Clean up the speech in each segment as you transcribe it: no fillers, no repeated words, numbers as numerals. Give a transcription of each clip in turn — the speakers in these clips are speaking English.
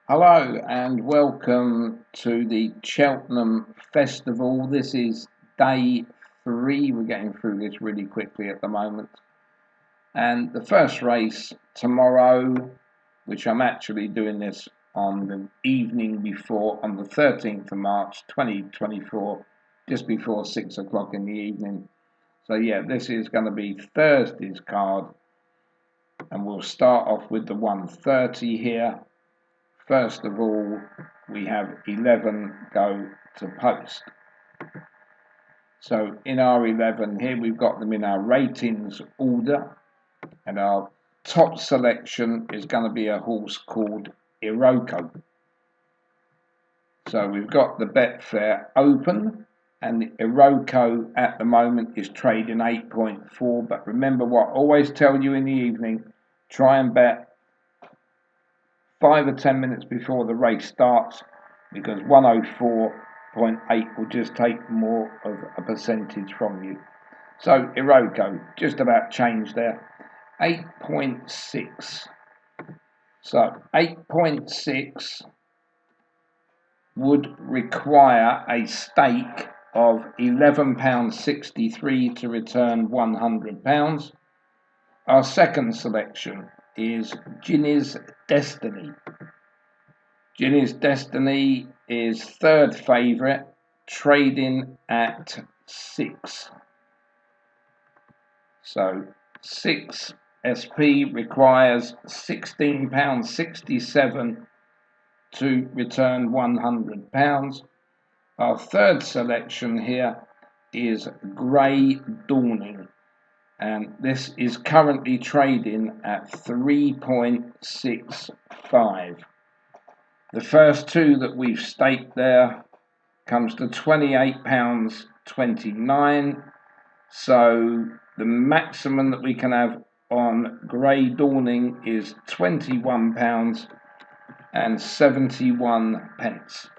Hello and welcome to the Cheltenham Festival. This is day 3. We're getting through this really quickly at the moment. And the first race tomorrow, which I'm actually doing this on the evening before, on the 13th of March 2024, just before 6 o'clock in the evening. So yeah, this is going to be Thursday's card. And we'll start off with the 130 here. First of all, we have 11 go to post. So in our 11 here, we've got them in our ratings order, and our top selection is going to be a horse called Iroko. So we've got the Betfair open, and the Iroko at the moment is trading 8.4. But remember what I always tell you in the evening, try and bet 5 or 10 minutes before the race starts, because 104.8 will just take more of a percentage from you. So Iroko just about changed there, 8.6. So 8.6 would require a stake of £11.63 to return £100. Our second selection is Ginny's Destiny. Ginny's Destiny is third favourite, trading at 6. So 6 SP requires £16.67 to return £100. Our third selection here is Grey Dawning, and this is currently trading at 3.65. The first two that we've staked there comes to £28.29. So the maximum that we can have on Grey Dawning is £21.71.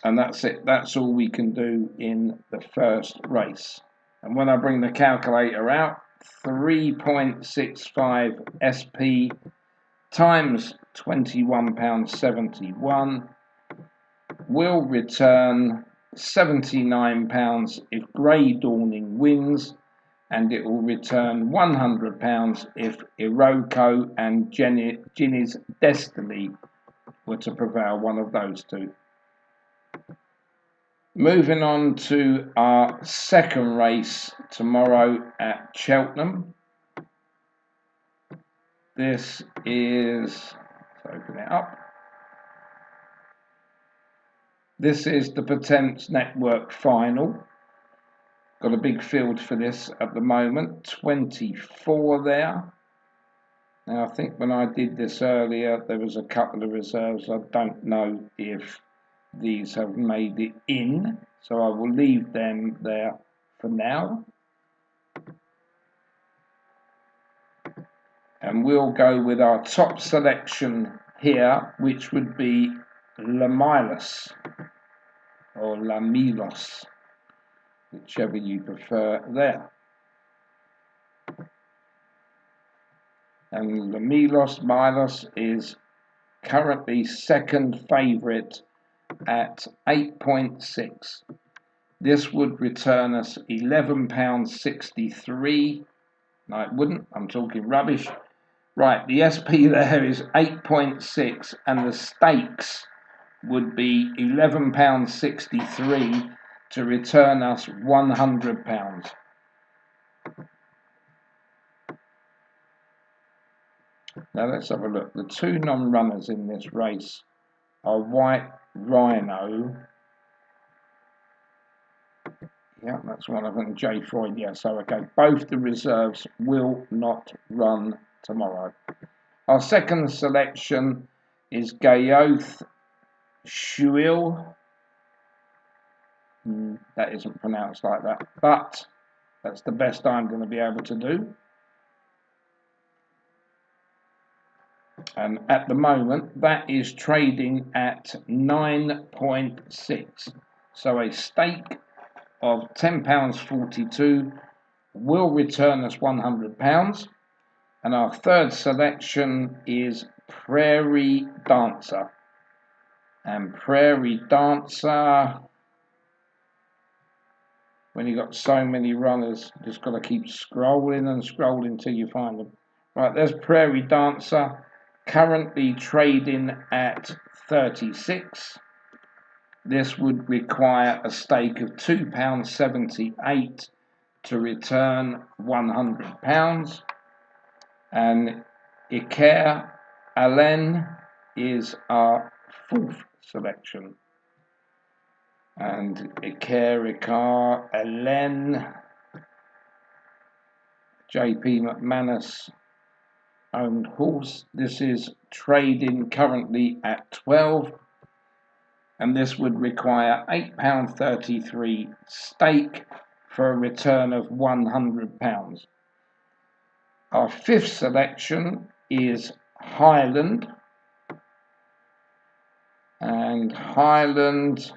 And that's it. That's all we can do in the first race. And when I bring the calculator out, 3.65 SP times £21.71 will return £79 if Grey Dawning wins, and it will return £100 if Iroko and Ginny's Destiny were to prevail, one of those two. Moving on to our second race tomorrow at Cheltenham. This is, let's open it up. This is the Potence Network final. Got a big field for this at the moment, 24 there. Now I think when I did this earlier, there was a couple of reserves. I don't know if these have made it in, so I will leave them there for now. And we'll go with our top selection here, which would be Lamilos, or Lamilos, whichever you prefer there. And Milos is currently second favourite at 8.6. This would return us £11.63. No, it wouldn't. I'm talking rubbish. Right, the SP there is 8.6, and the stakes would be £11.63 to return us £100. Now let's have a look. The two non-runners in this race are White Rhino. Yeah, that's one of them. J. Freud, yeah, so okay. Both the reserves will not run tomorrow. Our second selection is Gayoth Shuil. That isn't pronounced like that, but that's the best I'm going to be able to do. And at the moment, that is trading at 9.6. So a stake of £10.42 will return us £100. And our third selection is Prairie Dancer. And Prairie Dancer, when you've got so many runners, you just got to keep scrolling and scrolling until you find them. Right, there's Prairie Dancer, currently trading at 36. This would require a stake of £2.78 to return £100. And Iker Allen is our fourth selection. And Iker Allen, JP McManus owned horse. This is trading currently at 12, and this would require £8.33 stake for a return of £100. Our fifth selection is Highland, and Highland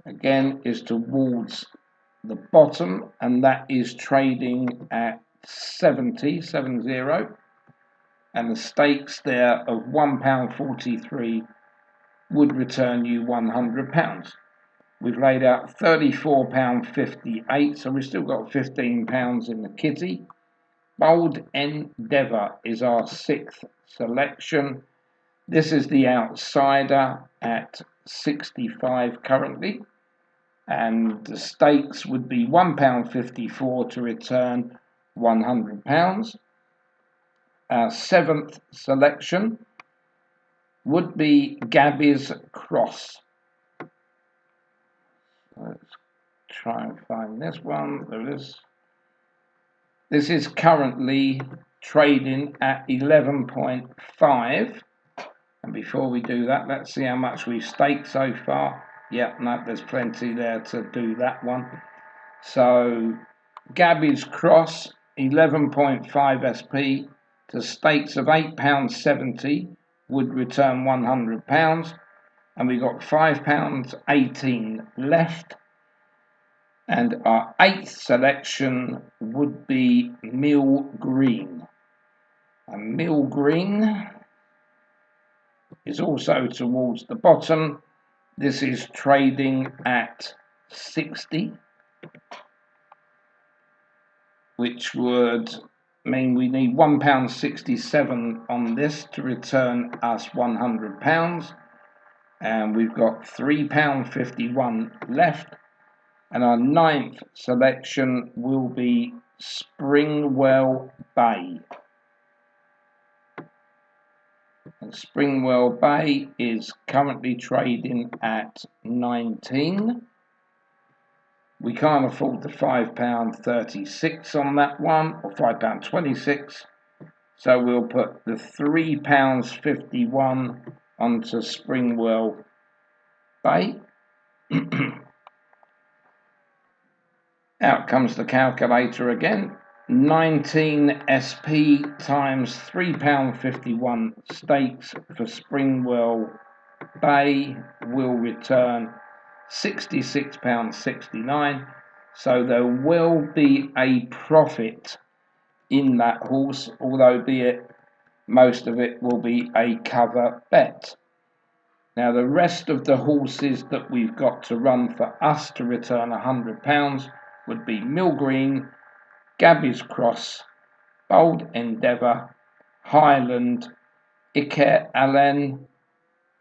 again is towards the bottom, and that is trading at 70, and the stakes there of £1.43 would return you £100. We've laid out £34.58, so we've still got £15 in the kitty. Bold Endeavour is our sixth selection. This is the outsider at 65 currently, and the stakes would be £1.54 to return £100. Our seventh selection would be Gabby's Cross. Let's try and find this one. There it is. This is currently trading at 11.5. And before we do that, let's see how much we've staked so far. Yep, no, there's plenty there to do that one. So, Gabby's Cross, 11.5 SP, to stakes of £8.70 would return £100. And we've got £5.18 left. And our eighth selection would be Mill Green. And Mill Green is also towards the bottom. This is trading at 60, which would mean we need £1.67 on this to return us £100. And we've got £3.51 left. And our ninth selection will be Springwell Bay. And Springwell Bay is currently trading at 19. We can't afford the £5.36 on that one, or £5.26. So we'll put the £3.51 onto Springwell Bay. Out comes the calculator again. 19 SP times £3.51 stakes for Springwell Bay will return £66.69. So there will be a profit in that horse, although be it most of it will be a cover bet. Now the rest of the horses that we've got to run for us to return £100 would be Mill Green, Gabby's Cross, Bold Endeavour, Highland, Iker Allen,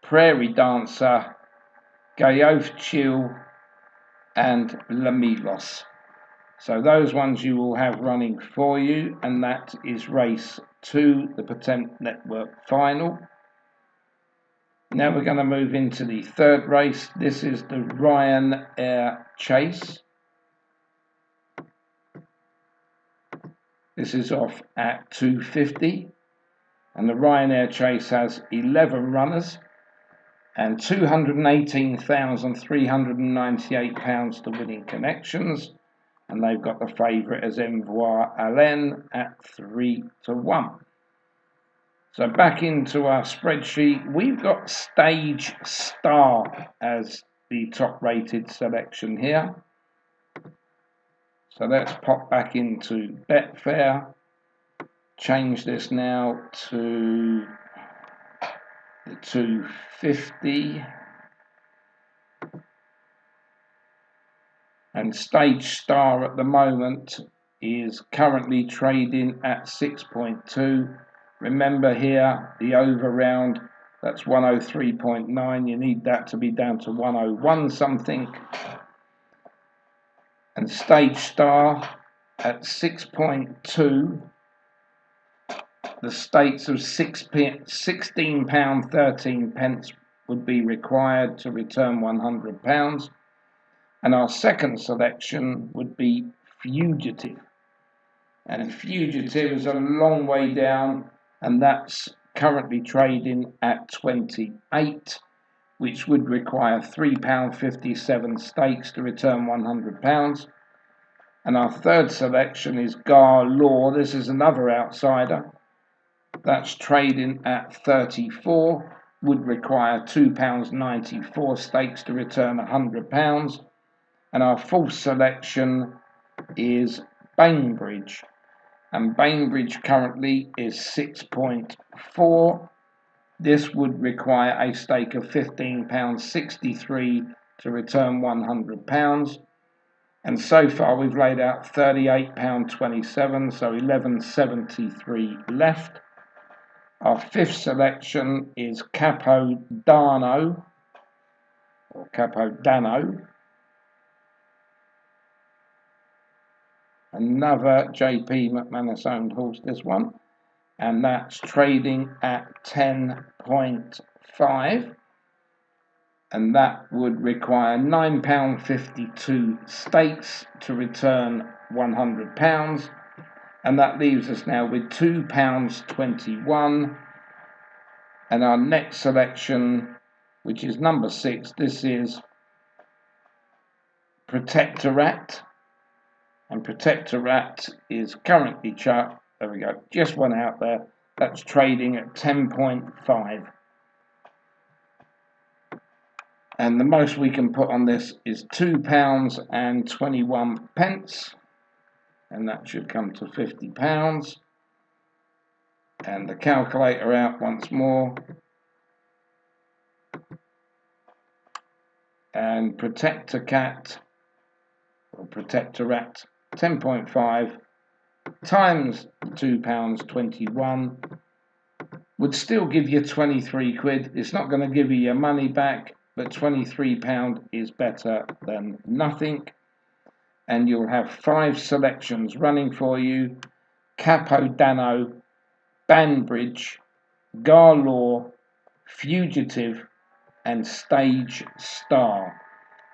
Prairie Dancer, Gayoth Chill, and Lamilos. So those ones you will have running for you, and that is race 2, the Patent Network final. Now we're going to move into the third race. This is the Ryanair Chase. This is off at 250, and the Ryanair Chase has 11 runners and £218,398 to winning connections, and they've got the favourite as Envoy Allen at 3-1. So back into our spreadsheet, we've got Stage Star as the top rated selection here. So let's pop back into Betfair, change this now to the 250. And Stage Star at the moment is currently trading at 6.2. Remember here, the over round, that's 103.9. You need that to be down to 101 something. And Stage Star at 6.2. The stakes of £16.13 would be required to return £100. And our second selection would be Fugitive. And Fugitive is a long way down, and that's currently trading at 28, which would require £3.57 stakes to return £100. And our third selection is Gar Law. This is another outsider. That's trading at 34, would require £2.94 stakes to return £100. And our fourth selection is Bainbridge. And Bainbridge currently is 6.4. This would require a stake of £15.63 to return £100. And so far we've laid out £38.27, so £11.73 left. Our fifth selection is Capodano, or Capodano. Another JP McManus owned horse, this one, and that's trading at 10.5, and that would require £9.52 stakes to return £100, and that leaves us now with £2.21. And our next selection, which is number 6, this is Protectorat. And Protectorat is currently there we go, just one out there. That's trading at 10.5. And the most we can put on this is £2.21. And that should come to £50. And the calculator out once more. And Protectorat, or Protectorat, 10.5 times £2.21 would still give you 23 quid. It's not going to give you your money back, but £23 is better than nothing. And you'll have 5 selections running for you: Capodano, Banbridge, Garlaw, Fugitive, and Stage Star.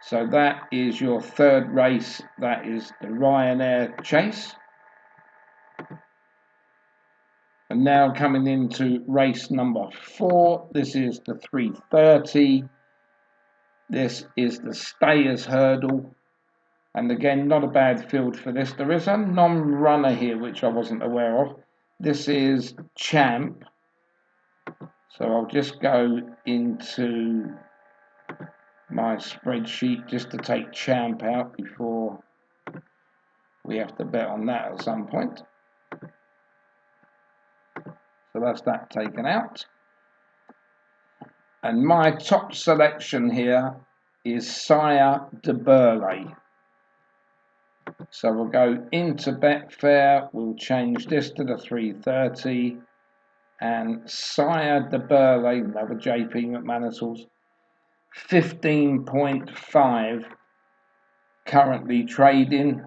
So that is your third race. That is the Ryanair Chase. And now coming into race number 4. This is the 330. This is the Stayers Hurdle. And again, not a bad field for this. There is a non-runner here, which I wasn't aware of. This is Champ. So I'll just go into my spreadsheet just to take Champ out before we have to bet on that at some point. So that's that taken out. And my top selection here is Sire de Burley. So we'll go into Betfair, we'll change this to the 330, and Sire de Burley, another JP McManus horse, 15.5 currently trading,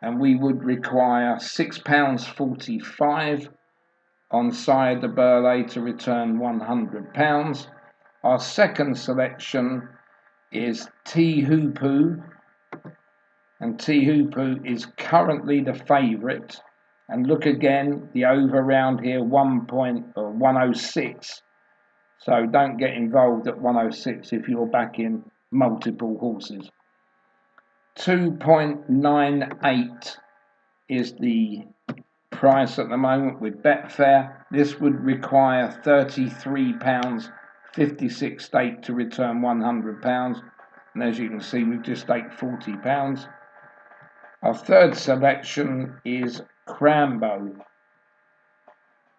and we would require £6.45 on Sire de Burley to return £100. Our second selection is T-Hoopu, and T-Hoopu is currently the favourite. And look again, the over round here, 106. So don't get involved at 106 if you're backing multiple horses. 2.98 is the price at the moment with Betfair. This would require £33.56 stake to return £100. And as you can see, we've just staked £40. Our third selection is Crambo.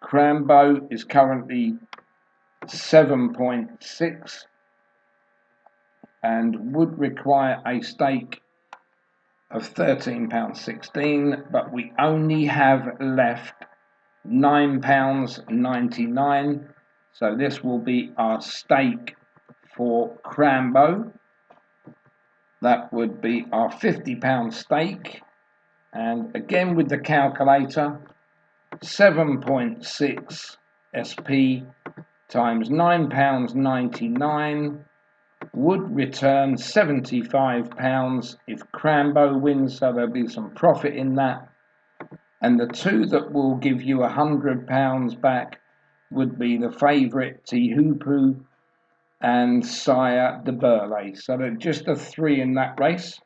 Crambo is currently 7.6 and would require a stake of £13.16, but we only have left £9.99. So this will be our stake for Crambo. That would be our £50 stake. And again with the calculator, 7.6 SP times £9.99 would return £75 if Crambo wins, so there'll be some profit in that. And the two that will give you £100 back would be the favourite Tihupu and Sire de Burley. So they're just the three in that race.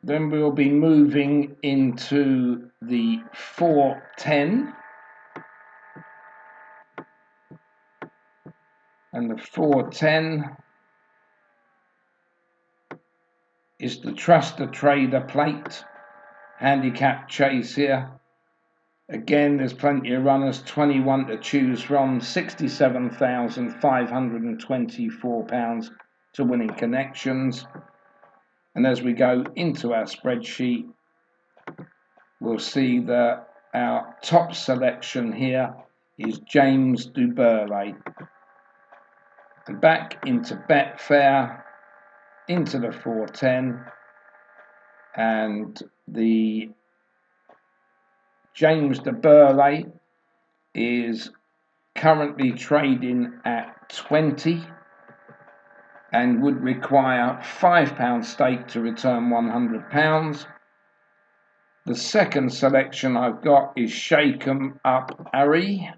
Then we'll be moving into the 410. And the 410 is the Trust the Trader plate handicap chase here. Again, there's plenty of runners, 21 to choose from, £67,524 to winning connections. And as we go into our spreadsheet, we'll see that our top selection here is James du Burley. And back into Betfair, into the 410, and the James de Burley is currently trading at 20 and would require £5 stake to return £100. The second selection I've got is Shake 'em Up Harry,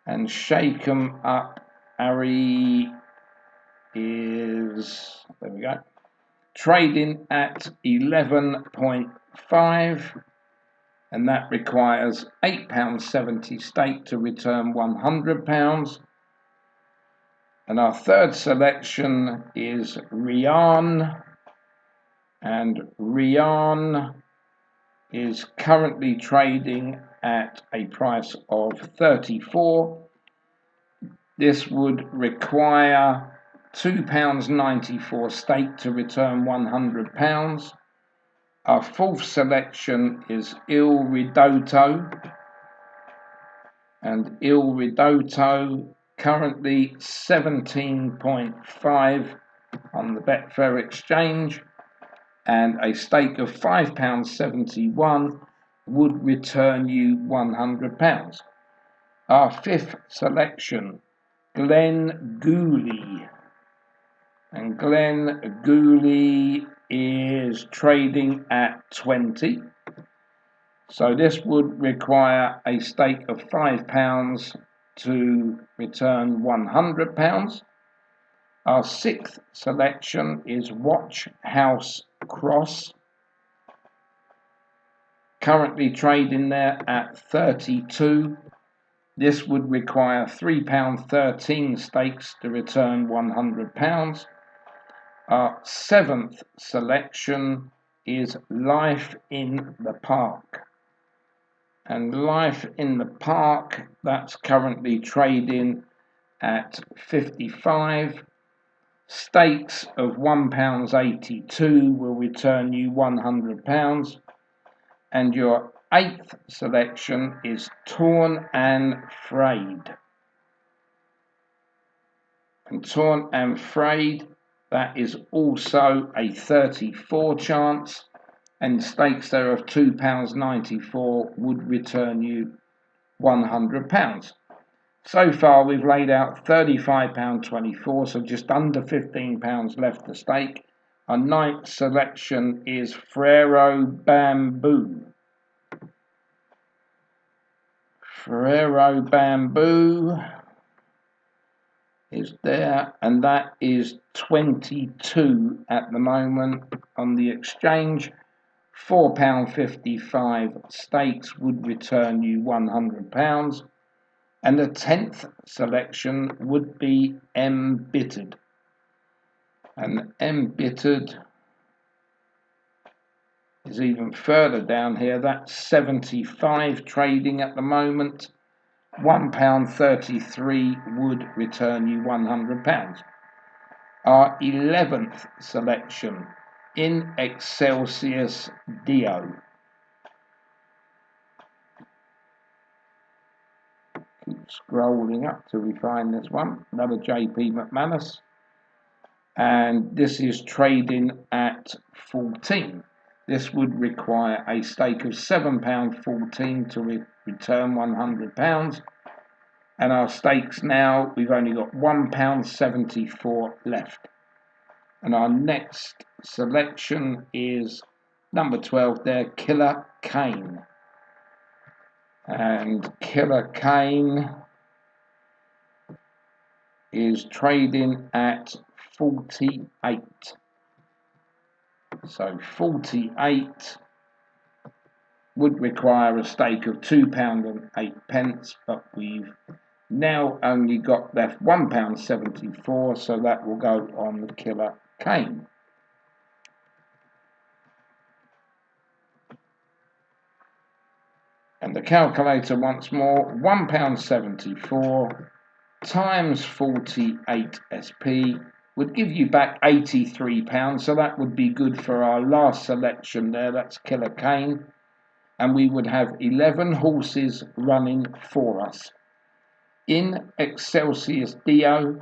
and Shake 'em Up Harry is, there we go, trading at 11.5, and that requires £8.70 stake to return £100. And our third selection is Rian, and Rian is currently trading at a price of 34. This would require £2.94 stake to return £100. Our fourth selection is Il Ridotto, and Il Ridotto currently 17.5 on the Betfair exchange, and a stake of £5.71 would return you £100. Our fifth selection, Glenn Gooley, and Glenn Gooley is trading at 20. So this would require a stake of £5 to return £100. Our sixth selection is Watch House Cross, currently trading there at 32. This would require £3.13 stakes to return £100. Our seventh selection is Life in the Park. And Life in the Park, that's currently trading at 55. Stakes of £1.82 will return you £100. And your eighth selection is Torn and Frayed. And Torn and Frayed, that is also a 34 chance, and stakes there of £2.94 would return you £100. So far we've laid out £35.24, so just under £15 left to stake. Our ninth selection is Frero Bamboo. Frero Bamboo is there, and that is 22 at the moment on the exchange. £4.55 stakes would return you £100. And the 10th selection would be Embittered. And Embittered is even further down here. That's 75 trading at the moment. £1.33 would return you £100. Our 11th selection in Excelsius Dio. Keep scrolling up till we find this one. Another JP McManus. And this is trading at 14. This would require a stake of £7.14 to return £100. And our stakes now, we've only got £1.74 left. And our next selection is number 12 there, Killer Kane. And Killer Kane is trading at 48. So 48 would require a stake of £2.08, but we've now only got left £1.74, so that will go on the Killer Kane. And the calculator once more, £1.74 times 48 SP would give you back £83, so that would be good for our last selection there, that's Killer Kane. And we would have 11 horses running for us. In Excelsius Dio,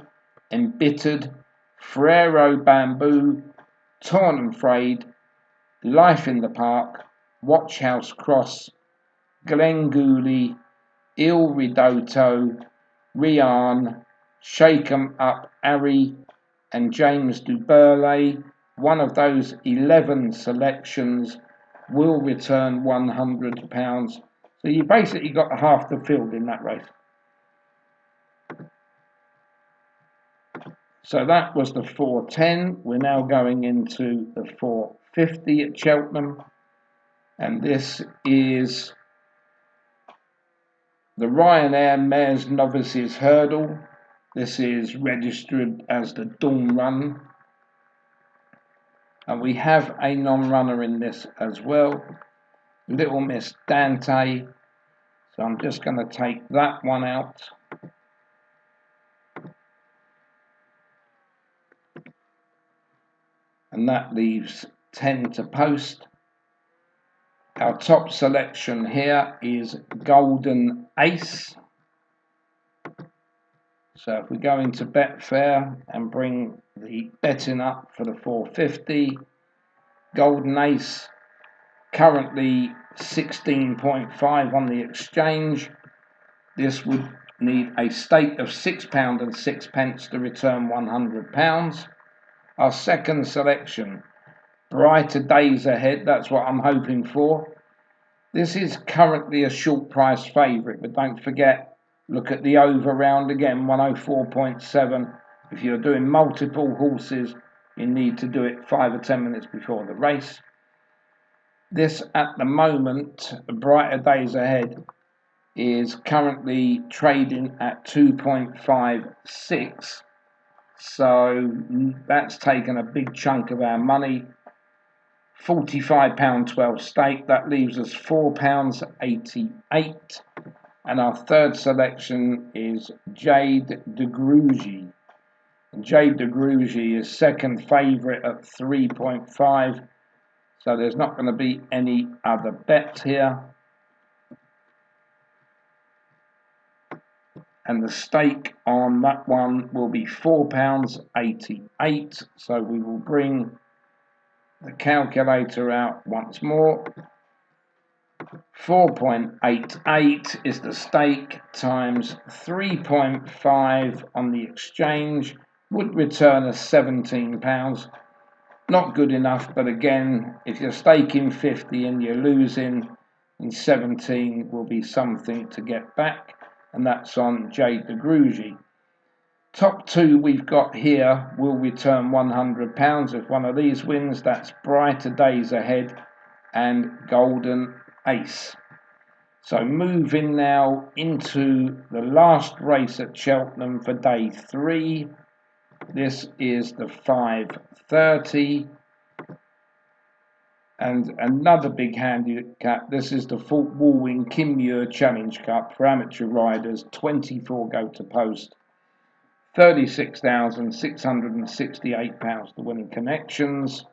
Embittered, Ferrero Bamboo, Torn and Frayed, Life in the Park, Watch House Cross, Glengooley, Il Ridotto, Rian, Shake 'em Up Harry, and James du Burley. One of those 11 selections will return £100. So you basically got half the field in that race. So that was the 410. We're now going into the 450 at Cheltenham. And this is the Ryanair Mares Novices Hurdle. This is registered as the Dawn Run. And we have a non-runner in this as well, Little Miss Dante. So I'm just going to take that one out. And that leaves 10 to post. Our top selection here is Golden Ace. So if we go into Betfair and bring the betting up for the 450, Golden Ace currently 16.5 on the exchange. This would need a stake of £6.06 to return £100. Our second selection, Brighter Days Ahead, that's what I'm hoping for. This is currently a short price favourite, but don't forget, look at the over round again, 104.7. If you're doing multiple horses, you need to do it 5 or 10 minutes before the race. This at the moment, Brighter Days Ahead, is currently trading at 2.56. So that's taken a big chunk of our money. £45.12 stake, that leaves us £4.88. And our third selection is Jade de Grugy. Jade de Grugy is second favourite at 3.5. So there's not going to be any other bets here. And the stake on that one will be £4.88. So we will bring the calculator out once more. 4.88 is the stake times 3.5 on the exchange would return us £17. Not good enough, but again, if you're staking 50 and you're losing, then 17 will be something to get back, and that's on Jade de Grugy. Top two we've got here will return £100. If one of these wins, that's Brighter Days Ahead and Golden Ace. So moving now into the last race at Cheltenham for day 3. This is the 5:30. And another big handicap, this is the Fort Walwyn Kinmure Challenge Cup for amateur riders, 24 go to post, £36,668 the winning connections.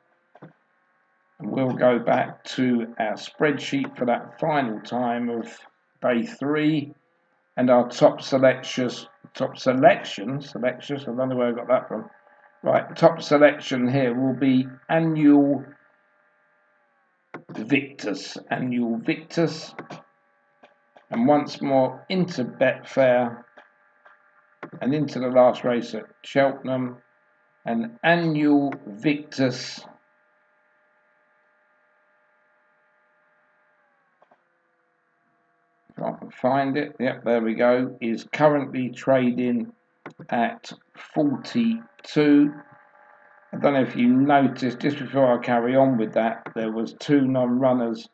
And we'll go back to our spreadsheet for that final time of day 3, and our top selection, I don't know where I got that from. Right, top selection here will be Annual Victus, and once more into Betfair and into the last race at Cheltenham, and Annual Victus if I can find it, yep, there we go, is currently trading at 42. I don't know if you noticed, just before I carry on with that, there was 2 non-runners,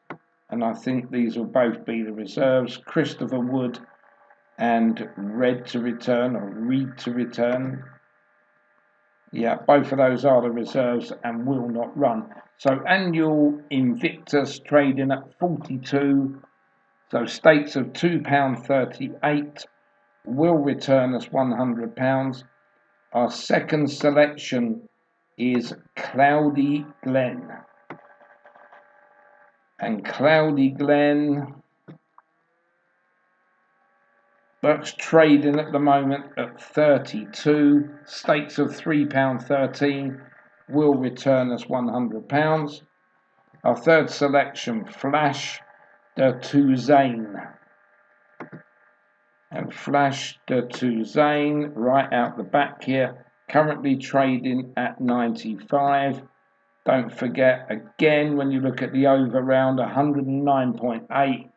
and I think these will both be the reserves, Christopher Wood and Reed to Return. Yeah, both of those are the reserves and will not run. So Annual Invictus trading at 42. So stakes of £2.38 will return us £100. Our second selection is Cloudy Glen. And Cloudy Glen, that's trading at the moment at 32. Stakes of £3.13 will return us £100. Our third selection, Flash de Touzane. And Flash de Touzane, right out the back here, currently trading at 95. Don't forget, again, when you look at the over round, 109.8.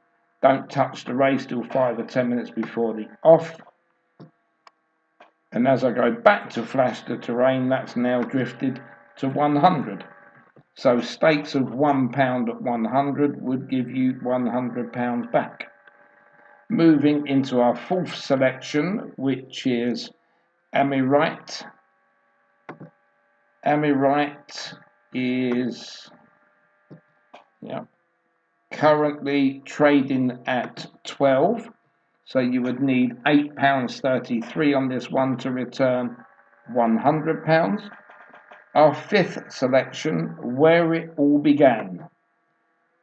Don't touch the race till 5 or 10 minutes before the off. And as I go back to Flash de Terrain, that's now drifted to 100. So stakes of £1 at 100 would give you £100 back. Moving into our fourth selection, which is Amirite. Amirite is currently trading at 12. So you would need £8.33 on this one to return £100. Our fifth selection, Where It All Began.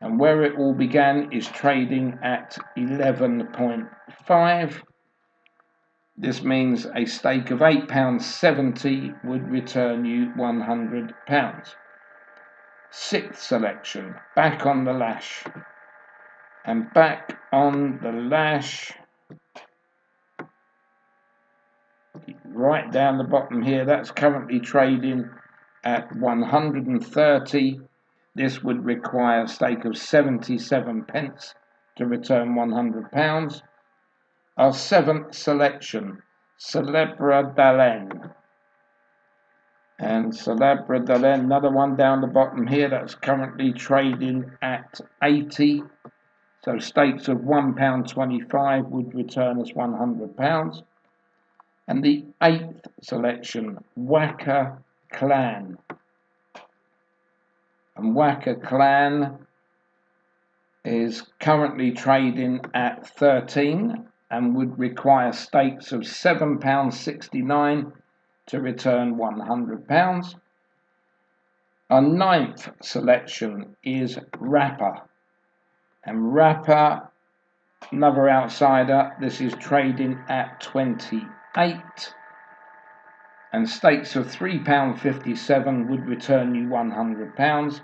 And Where It All Began is trading at 11.5. This means a stake of £8.70 would return you £100. Sixth selection, Back on the Lash. And Back on the Lash, right down the bottom here, that's currently trading at 130. This would require a stake of 77 pence to return £100. Our seventh selection, Celebra Dalen. And Celebra Dalen, another one down the bottom here, that's currently trading at 80. So stakes of £1.25 would return us £100. And the eighth selection, Waka Clan. And Waka Clan is currently trading at 13 and would require stakes of £7.69 to return £100. Our ninth selection is Rapper. And Rapper, another outsider, this is trading at 28. And stakes of £3.57 would return you £100.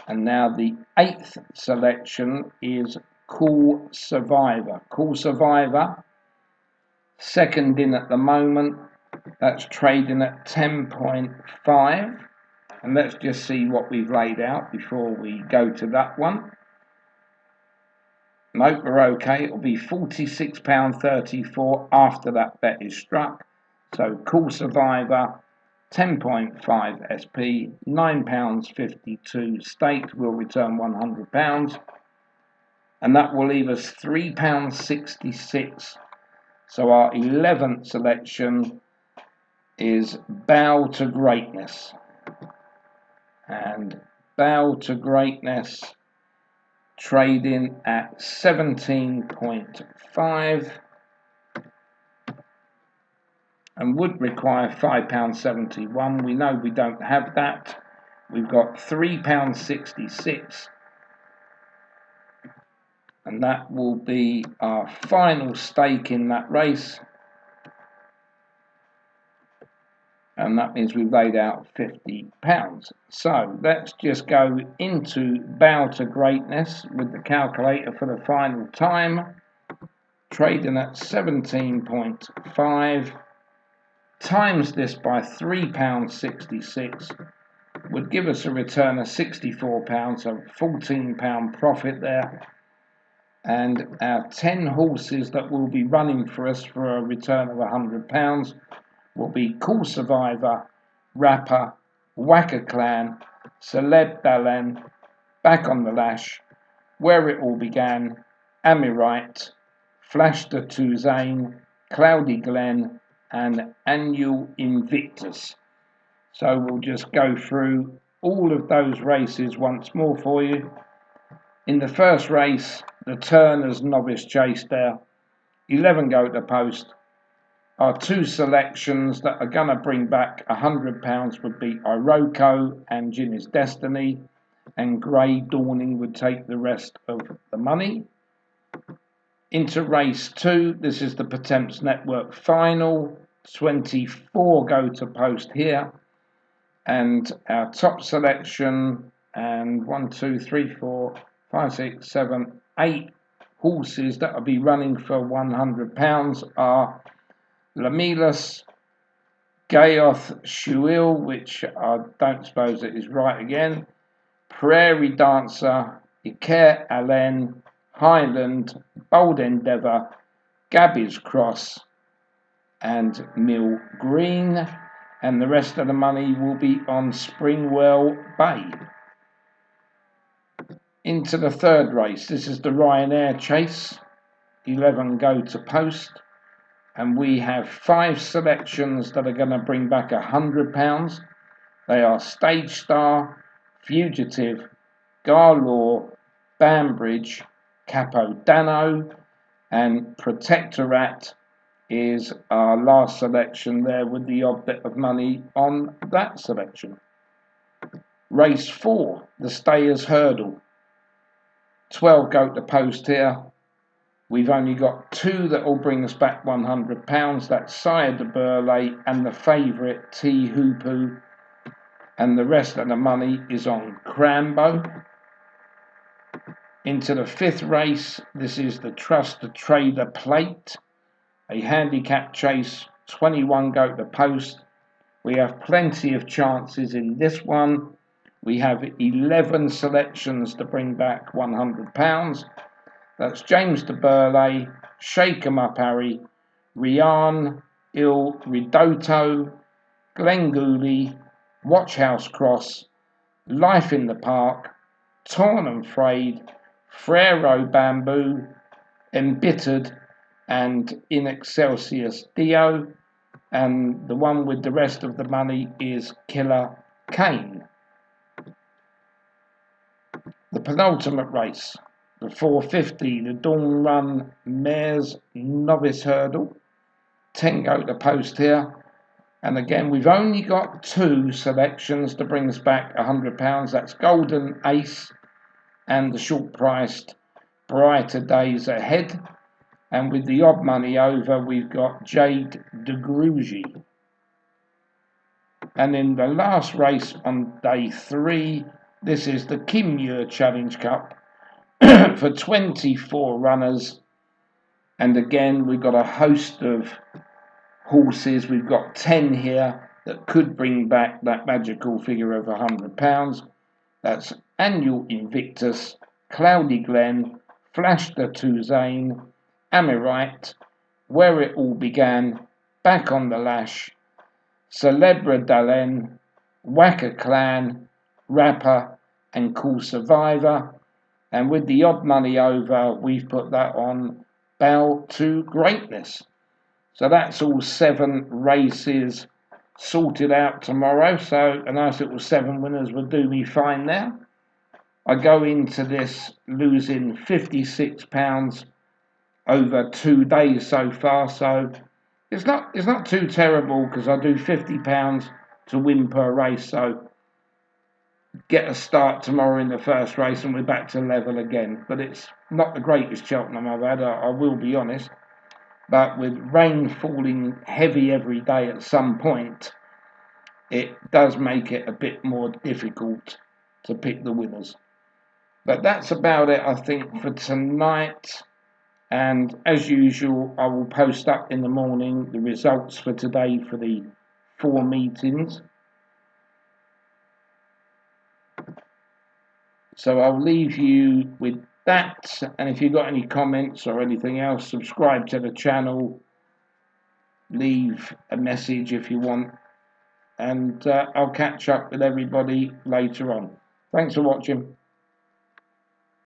And now the eighth selection is Cool Survivor. Cool Survivor, second in at the moment, that's trading at 10.5. And let's just see what we've laid out before we go to that one. Nope, we're okay. It'll be £46.34 after that bet is struck. So Cool Survivor, 10.5 SP, £9.52 staked, will return £100. And that will leave us £3.66. So our 11th selection is Bow to Greatness. And Bow to Greatness trading at 17.5 and would require £5.71. We know we don't have that. We've got £3.66, and that will be our final stake in that race. And that means we've laid out £50. So let's just go into Bow to Greatness with the calculator for the final time. Trading at 17.5. Times this by £3.66 would give us a return of £64, so £14 profit there. And our 10 horses that will be running for us for a return of £100 will be Cool Survivor, Rapper, Wacker Clan, Celeb Dalen, Back on the Lash, Where It All Began, Amirite, Flash the Tuzane, Cloudy Glen, and Annual Invictus. So we'll just go through all of those races once more for you. In the first race, the Turners Novice Chase there, 11 go to post. Our two selections that are going to bring back £100 would be Iroko and Jimmy's Destiny, and Grey Dawning would take the rest of the money. Into race 2, this is the Potemps Network final, 24 go to post here, and our top selection, and 1, 2, 3, 4, 5, 6, 7, 8 horses that will be running for £100 are Lamilus, Gayoth Shuil, which I don't suppose it is right again, Prairie Dancer, Iker Allen, Highland, Bold Endeavour, Gabby's Cross, and Mill Green, and the rest of the money will be on Springwell Bay. Into the third race, this is the Ryanair Chase, 11 go to post, and we have 5 selections that are going to bring back £100. They are Stage Star, Fugitive, Garlaw, Banbridge, Capo Dano, and Protectorat is our last selection there with the odd bit of money on that selection. Race 4, the Stayers Hurdle, 12 go to post here. We've only got 2 that will bring us back £100. That's Sire de Burley and the favourite T Hoopoo, and the rest of the money is on Crambo. Into the 5th race, this is the Trust the Trader Plate, a handicap chase, 21 go to post. We have plenty of chances in this one. We have 11 selections to bring back £100. That's James de Burley, Shake 'em Up Harry, Rian, Il Ridotto, Glengooley, Watchhouse Cross, Life in the Park, Torn and Frayed, Frero Bamboo, Embittered, and In Excelsis Dio, and the one with the rest of the money is Killer Kane. The penultimate race, the 450, the Dawn Run Mares Novice Hurdle, 10 go to post here, and again we've only got 2 selections to bring us back £100. That's Golden Ace and the short-priced Brighter Days Ahead. And with the odd money over, we've got Jade de Grugy. And in the last race on day 3, this is the Kim Muir Challenge Cup for 24 runners. And again, we've got a host of horses. We've got 10 here that could bring back that magical figure of £100. That's Annual Invictus, Cloudy Glen, Flash the Tuzane, Amirite, Where It All Began, Back on the Lash, Celebra Dalen, Wacker Clan, Rapper, and Cool Survivor. And with the odd money over, we've put that on Bow to Greatness. So that's all 7 races sorted out tomorrow. So a nice little 7 winners will do me fine there. I go into this losing £56 over 2 days so far, so it's not too terrible because I do £50 to win per race, so get a start tomorrow in the first race and we're back to level again. But it's not the greatest Cheltenham I've had, I will be honest. But with rain falling heavy every day at some point, it does make it a bit more difficult to pick the winners. But that's about it, I think, for tonight. And as usual, I will post up in the morning the results for today for the 4 meetings. So I'll leave you with that. And if you've got any comments or anything else, subscribe to the channel. Leave a message if you want. And I'll catch up with everybody later on. Thanks for watching.